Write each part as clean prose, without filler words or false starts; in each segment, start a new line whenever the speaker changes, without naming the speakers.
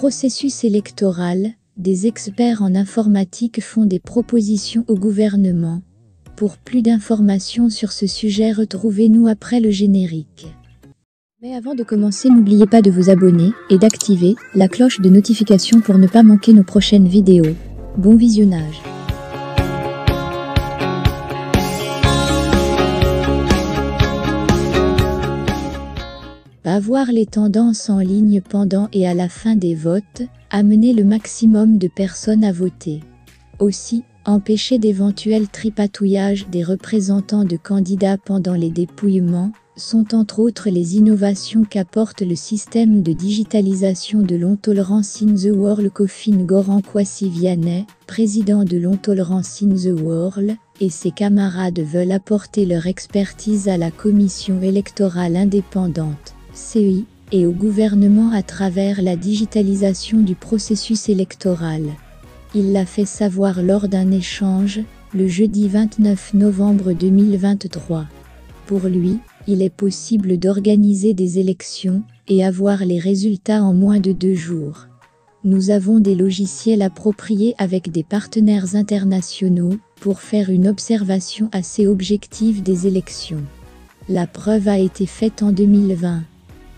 processus électoral, des experts en informatique font des propositions au gouvernement. Pour plus d'informations sur ce sujet, retrouvez-nous après le générique. Mais avant de commencer, n'oubliez pas de vous abonner et d'activer la cloche de notification pour ne pas manquer nos prochaines vidéos. Bon visionnage. Avoir les tendances en ligne pendant et à la fin des votes, amener le maximum de personnes à voter. Aussi, empêcher d'éventuels tripatouillages des représentants de candidats pendant les dépouillements, sont entre autres les innovations qu'apporte le système de digitalisation de Long Tolerance in the World qu'Ofin Goran Kwasi Vianney, président de Long Tolerance in the World, et ses camarades veulent apporter leur expertise à la Commission électorale indépendante, CEI, et au gouvernement à travers la digitalisation du processus électoral. Il l'a fait savoir lors d'un échange, le jeudi 29 novembre 2023. Pour lui, il est possible d'organiser des élections et avoir les résultats en moins de 2 jours. Nous avons des logiciels appropriés avec des partenaires internationaux pour faire une observation assez objective des élections. La preuve a été faite en 2020.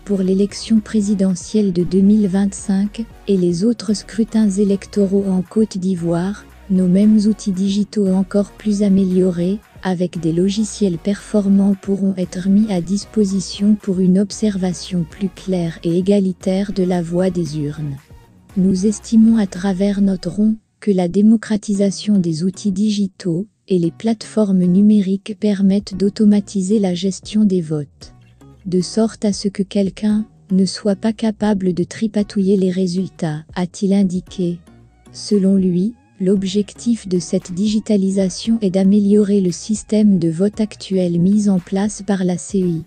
Pour l'élection présidentielle de 2025 et les autres scrutins électoraux en Côte d'Ivoire, nos mêmes outils digitaux encore plus améliorés, avec des logiciels performants pourront être mis à disposition pour une observation plus claire et égalitaire de la voix des urnes. Nous estimons à travers notre rond que la démocratisation des outils digitaux et les plateformes numériques permettent d'automatiser la gestion des votes, de sorte à ce que quelqu'un ne soit pas capable de tripatouiller les résultats, a-t-il indiqué. Selon lui, l'objectif de cette digitalisation est d'améliorer le système de vote actuel mis en place par la CEI.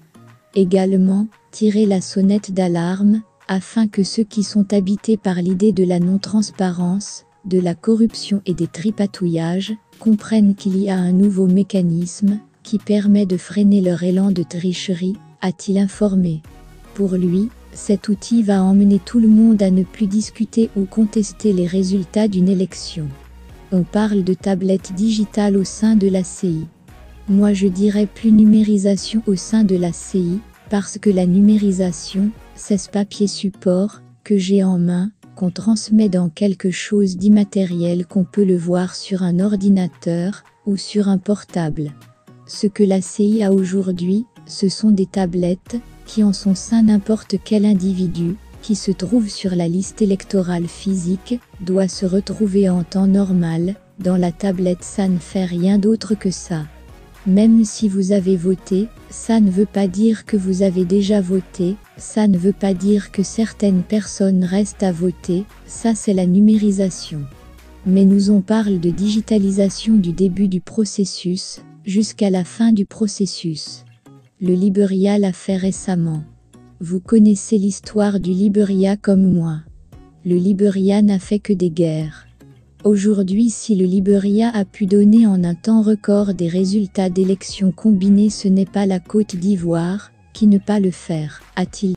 Également, tirer la sonnette d'alarme, afin que ceux qui sont habités par l'idée de la non-transparence, de la corruption et des tripatouillages, comprennent qu'il y a un nouveau mécanisme, qui permet de freiner leur élan de tricherie, a-t-il informé. Pour lui, cet outil va emmener tout le monde à ne plus discuter ou contester les résultats d'une élection. On parle de tablettes digitales au sein de la CEI. Moi je dirais plus numérisation au sein de la CEI, parce que la numérisation, c'est ce papier support, que j'ai en main, qu'on transmet dans quelque chose d'immatériel qu'on peut le voir sur un ordinateur, ou sur un portable. Ce que la CEI a aujourd'hui, ce sont des tablettes, qui en son sein n'importe quel individu, qui se trouve sur la liste électorale physique, doit se retrouver en temps normal, dans la tablette. Ça ne fait rien d'autre que ça. Même si vous avez voté, ça ne veut pas dire que vous avez déjà voté, ça ne veut pas dire que certaines personnes restent à voter, ça c'est la numérisation. Mais nous on parle de digitalisation du début du processus, jusqu'à la fin du processus. Le Liberia l'a fait récemment. Vous connaissez l'histoire du Liberia comme moi. Le Liberia n'a fait que des guerres. Aujourd'hui, si le Liberia a pu donner en un temps record des résultats d'élections combinées, ce n'est pas la Côte d'Ivoire qui ne peut pas le faire, a-t-il